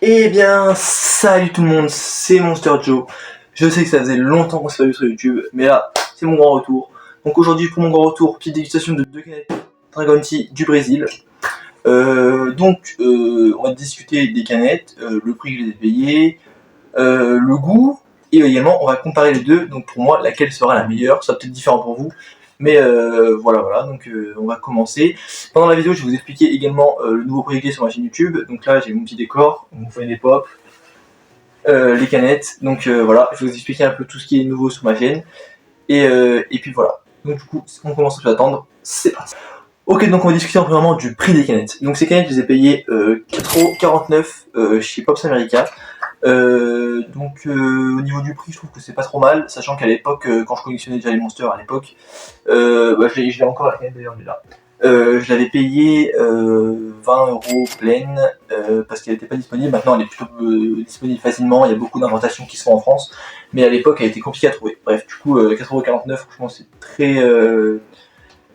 Eh bien, salut tout le monde, c'est Monster Joe. Je sais que ça faisait longtemps qu'on s'est pas vu sur YouTube, mais là, c'est mon grand retour. Donc aujourd'hui, pour mon grand retour, petite dégustation de 2 canettes Dragon Tea du Brésil. On va discuter des canettes, le prix que je les ai payés, le goût, et également, on va comparer les deux. Donc pour moi, laquelle sera la meilleure, ça sera peut-être différent pour vous. Mais voilà, donc on va commencer. Pendant la vidéo, je vais vous expliquer également le nouveau projet sur ma chaîne YouTube. Donc là, j'ai mon petit décor, vous voyez les pop, les canettes. Donc voilà, je vais vous expliquer un peu tout ce qui est nouveau sur ma chaîne. Et puis voilà. Donc du coup, on commence sans plus attendre, c'est parti. Ok, donc on va discuter premièrement du prix des canettes. Donc ces canettes, je les ai payées 4,49€ chez Pops America. Au niveau du prix, je trouve que c'est pas trop mal, sachant qu'à l'époque, quand je collectionnais déjà les monsters à l'époque, je l'ai encore la canette d'ailleurs, là. Je l'avais payé 20€ pleine parce qu'elle n'était pas disponible. Maintenant, elle est plutôt disponible facilement. Il y a beaucoup d'inventations qui se font en France, mais à l'époque, elle était compliquée à trouver. Bref, du coup, 4,49€, franchement,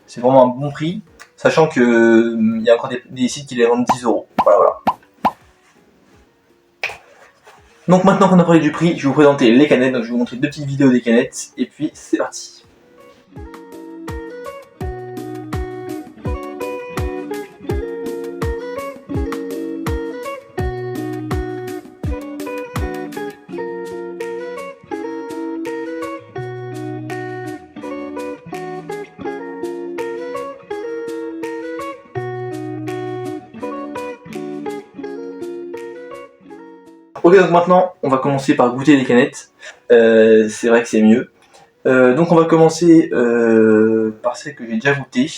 c'est vraiment un bon prix, sachant que il y a encore des sites qui les vendent 10€. Voilà. Donc maintenant qu'on a parlé du prix, je vais vous présenter les canettes. Donc je vais vous montrer 2 petites vidéos des canettes, et puis c'est parti. Ok, donc maintenant on va commencer par goûter les canettes. C'est vrai que c'est mieux. Donc on va commencer par celle que j'ai déjà goûtée,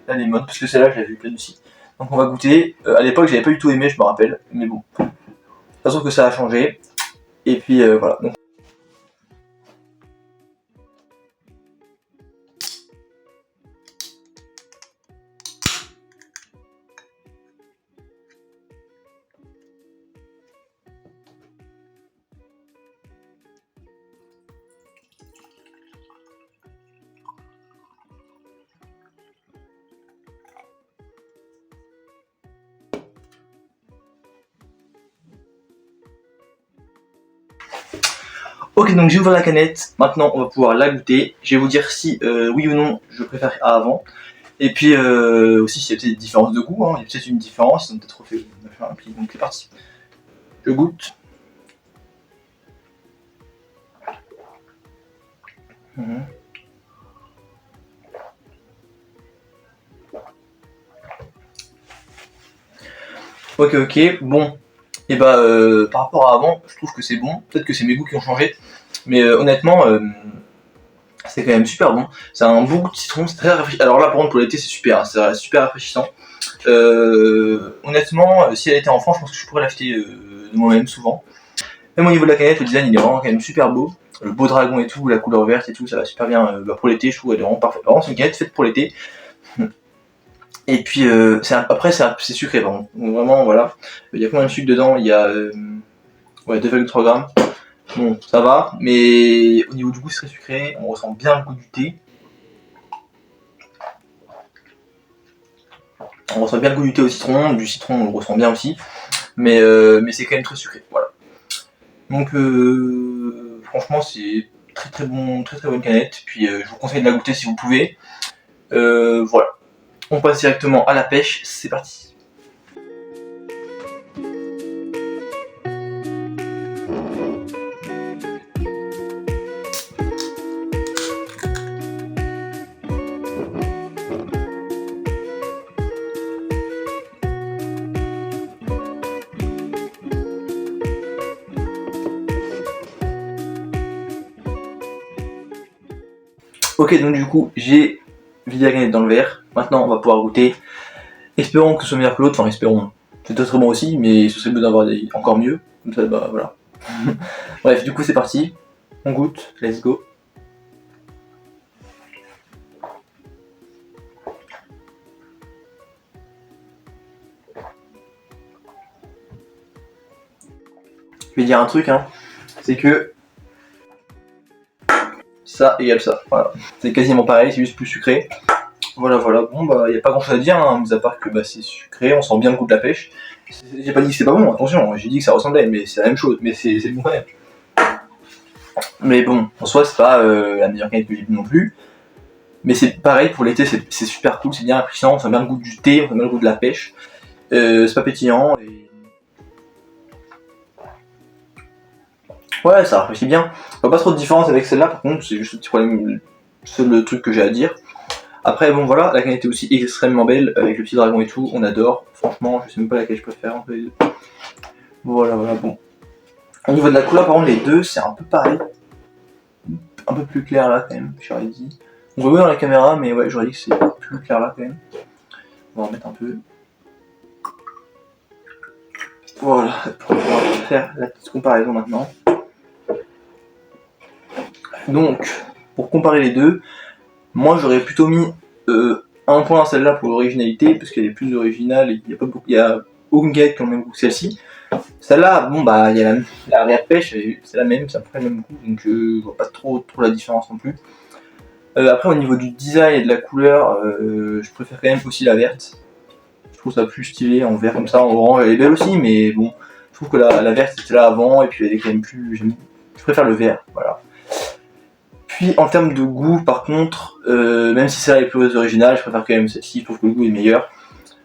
la lemon, parce que celle-là je l'avais vu plein aussi. Donc on va goûter. À l'époque j'avais pas du tout aimé, je me rappelle, mais bon. De toute façon que ça a changé. Et puis voilà. Donc, ok, donc j'ai ouvert la canette, maintenant on va pouvoir la goûter. Je vais vous dire si oui ou non je préfère à avant. Et puis aussi s'il y a peut-être des différences de goût, hein. Il y a peut-être une différence, ils ont peut-être fait un pli, donc c'est parti. Je goûte. Ok, bon. Et par rapport à avant, je trouve que c'est bon. Peut-être que c'est mes goûts qui ont changé. Mais honnêtement, c'est quand même super bon. C'est un bon goût de citron, c'est très rafraîchissant. Alors là, par contre, pour l'été, c'est super, hein, c'est super rafraîchissant. Honnêtement, si elle était en France, je pense que je pourrais l'acheter de moi-même souvent. Même au niveau de la canette, le design il est vraiment quand même super beau. Le beau dragon et tout, la couleur verte et tout, ça va super bien pour l'été, je trouve elle est vraiment parfaite. Vraiment, c'est une canette faite pour l'été. Et puis après c'est sucré par contre. Donc vraiment voilà. Il y a combien de sucre dedans? Il y a 2,3 grammes. Bon, ça va, mais au niveau du goût c'est très sucré, on ressent bien le goût du thé. On ressent bien le goût du thé au citron, du citron on le ressent bien aussi, mais c'est quand même très sucré, voilà. Donc franchement c'est très bonne canette, puis je vous conseille de la goûter si vous pouvez. Voilà. On passe directement à la pêche, c'est parti. Ok, donc du coup j'ai vidé la canette dans le verre, maintenant on va pouvoir goûter. Espérons que ce soit meilleur que l'autre, enfin espérons. C'est très bon aussi, mais ce serait mieux d'avoir encore mieux. Comme ça, bah voilà. Bref, du coup c'est parti. On goûte, let's go. Je vais dire un truc, hein. C'est que ça égale ça, voilà. C'est quasiment pareil, c'est juste plus sucré. Voilà, bon bah y a pas grand chose à dire, hein, mis à part que bah, c'est sucré, on sent bien le goût de la pêche. J'ai pas dit que c'est pas bon, attention, j'ai dit que ça ressemblait, mais c'est la même chose, mais c'est bon quand même. Mais bon, en soi, c'est pas la meilleure canette que j'ai vue non plus. Mais c'est pareil pour l'été, c'est super cool, c'est bien appréciant, on sent bien le goût du thé, on sent bien le goût de la pêche. C'est pas pétillant et... Ouais, ça apprécie bien. On voit pas trop de différence avec celle-là, par contre, c'est juste le petit problème, le seul truc que j'ai à dire. Après, bon voilà, la canette est aussi extrêmement belle, avec le petit dragon et tout, on adore. Franchement, je sais même pas laquelle je préfère entre les deux. Voilà, bon. Au niveau de la couleur, par contre, les deux, c'est un peu pareil. Un peu plus clair là, quand même, j'aurais dit. On voit bien dans la caméra, mais ouais, j'aurais dit que c'est plus clair là, quand même. On va en mettre un peu. Voilà, on va faire la petite comparaison maintenant. Donc, pour comparer les deux, moi j'aurais plutôt mis un point à celle-là pour l'originalité, parce qu'elle est plus originale et il y a aucune canette qui a le même goût que celle-ci. Celle-là, bon bah, il y a la réa pêche, c'est la même, c'est à peu près le même goût, donc je vois pas trop la différence non plus. Après, au niveau du design et de la couleur, je préfère quand même aussi la verte. Je trouve ça plus stylé en vert comme ça, en orange elle est belle aussi, mais bon, je trouve que la verte c'était là avant, et puis elle est quand même plus... Je préfère le vert, voilà. Puis en termes de goût par contre, même si celle-là est plus originale, je préfère quand même celle-ci, je trouve que le goût est meilleur.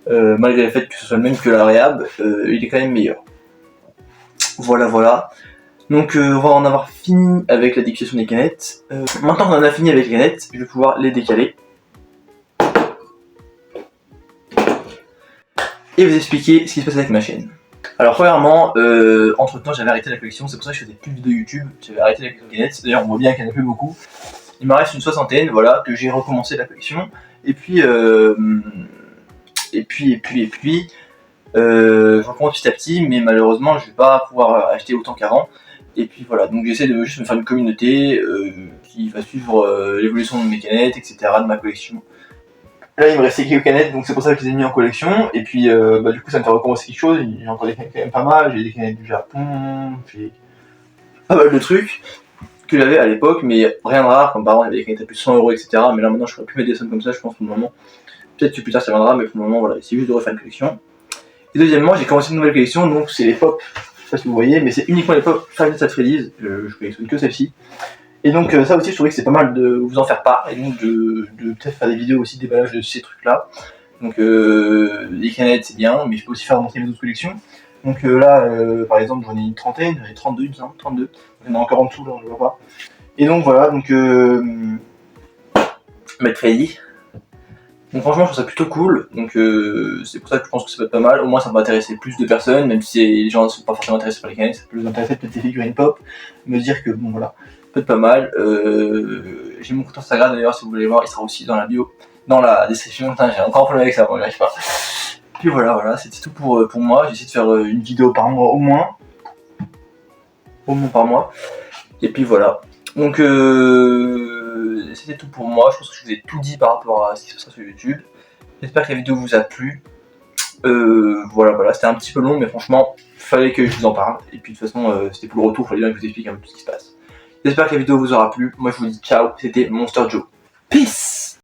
Malgré le fait que ce soit le même que la Réhab, il est quand même meilleur. Voilà. Donc on va en avoir fini avec la dégustation des canettes. Maintenant qu'on en a fini avec les canettes, je vais pouvoir les décaler. Et vous expliquer ce qui se passe avec ma chaîne. Alors premièrement, entre temps j'avais arrêté la collection, c'est pour ça que je faisais plus de vidéos YouTube, j'avais arrêté la collection de canettes, d'ailleurs on voit bien qu'il n'y en a plus beaucoup. Il m'en reste une soixantaine, voilà, que j'ai recommencé la collection. Et puis, je recommence petit à petit, mais malheureusement je vais pas pouvoir acheter autant qu'avant. Et puis voilà, donc j'essaie de juste me faire une communauté qui va suivre l'évolution de mes canettes, etc., de ma collection. Là il me restait quelques canettes, donc c'est pour ça que je les ai mis en collection. Et puis du coup ça me fait recommencer quelque chose, j'ai encore des canettes quand même pas mal, j'ai des canettes du Japon, j'ai pas mal de trucs que j'avais à l'époque, mais rien de rare, comme par exemple il y avait des canettes à plus de 100 €, etc. Mais là maintenant je pourrais plus mettre des sommes comme ça, je pense pour le moment. Peut-être que plus tard ça viendra, mais pour le moment voilà, c'est juste de refaire une collection. Et deuxièmement, j'ai commencé une nouvelle collection, donc c'est les pop, je sais pas si vous voyez, mais c'est uniquement les pop Five Nights at Freddy's, je collectionne que celle-ci. Et donc ça aussi je trouvais que c'est pas mal de vous en faire part, et donc de peut-être faire des vidéos aussi de déballage de ces trucs là. Donc les canettes c'est bien, mais je peux aussi faire monter mes autres collections. Donc là par exemple j'en ai une trentaine, j'en ai 32, 32, il y en a encore en dessous là, je vois pas. Et donc voilà, donc Matt Freddy. Donc franchement je trouve ça plutôt cool, donc c'est pour ça que je pense que ça peut être pas mal, au moins ça va intéresser plus de personnes, même si les gens ne sont pas forcément intéressés par les canettes, ça peut les intéresser peut-être les figurines pop, me dire que bon voilà, peut être pas mal. J'ai mon compte Instagram d'ailleurs si vous voulez voir, il sera aussi dans la bio, dans la description. Putain, j'ai encore un problème avec ça, bon, j'arrive pas. Puis voilà, c'était tout pour moi, j'ai essayé de faire une vidéo par mois au moins par mois, et puis voilà. Donc c'était tout pour moi, je pense que je vous ai tout dit par rapport à ce qui se passe sur YouTube. J'espère que la vidéo vous a plu. Voilà, c'était un petit peu long, mais franchement, fallait que je vous en parle. Et puis de toute façon, c'était pour le retour, il fallait bien que je vous explique un peu ce qui se passe. J'espère que la vidéo vous aura plu. Moi je vous dis ciao, c'était Monster Joe. Peace!